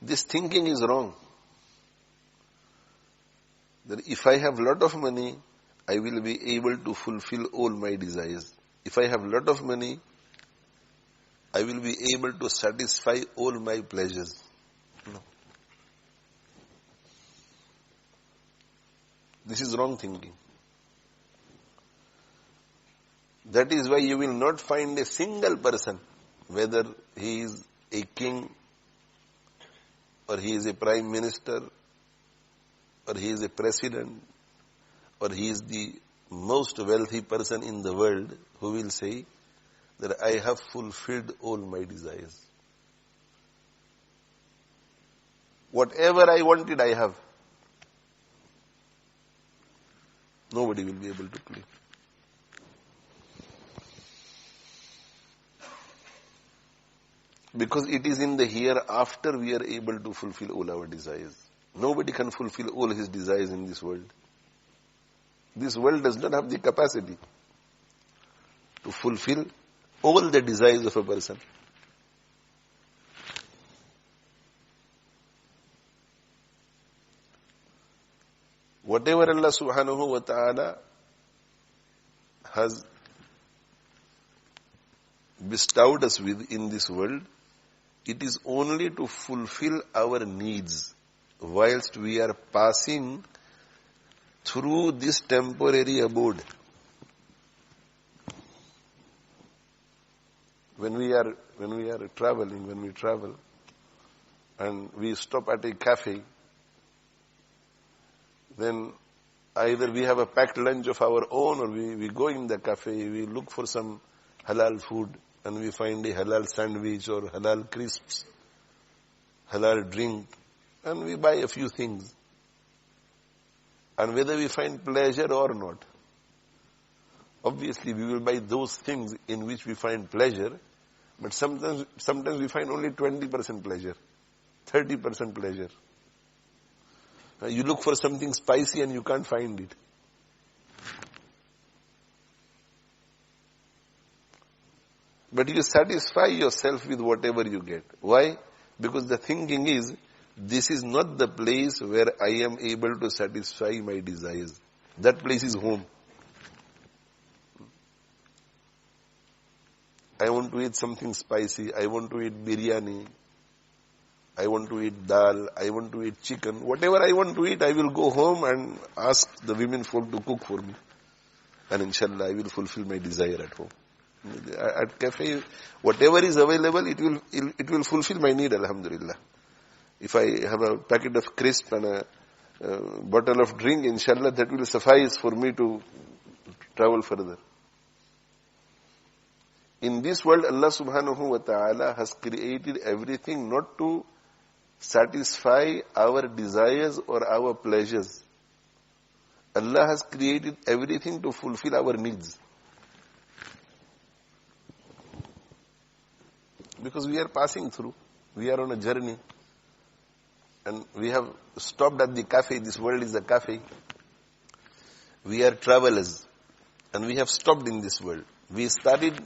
This thinking is wrong. That if I have lot of money, I will be able to fulfill all my desires. If I have lot of money, I will be able to satisfy all my pleasures. No. This is wrong thinking. That is why you will not find a single person, whether he is a king, or he is a prime minister, or he is a president, or he is the most wealthy person in the world, who will say that I have fulfilled all my desires. Whatever I wanted, I have. Nobody will be able to claim. Because it is in the hereafter we are able to fulfill all our desires. Nobody can fulfill all his desires in this world. This world does not have the capacity to fulfill all the desires of a person. Whatever Allah subhanahu wa ta'ala has bestowed us with in this world, it is only to fulfill our needs whilst we are passing through this temporary abode. When we travel and we stop at a cafe, then either we have a packed lunch of our own, or we go in the cafe, we look for some halal food, and we find a halal sandwich or halal crisps, halal drink, and we buy a few things. And whether we find pleasure or not, obviously we will buy those things in which we find pleasure, but sometimes we find only 20% pleasure, 30% pleasure. You look for something spicy and you can't find it. But you satisfy yourself with whatever you get. Why? Because the thinking is, this is not the place where I am able to satisfy my desires. That place is home. I want to eat something spicy. I want to eat biryani. I want to eat dal. I want to eat chicken. Whatever I want to eat, I will go home and ask the women folk to cook for me. And inshallah, I will fulfill my desire at home. At cafe, whatever is available, it will fulfill my need, alhamdulillah. If I have a packet of crisp and a bottle of drink, inshallah, that will suffice for me to travel further. In this world, Allah subhanahu wa ta'ala has created everything not to satisfy our desires or our pleasures. Allah has created everything to fulfill our needs. Because we are passing through. We are on a journey. And we have stopped at the cafe. This world is a cafe. We are travelers. And we have stopped in this world. We started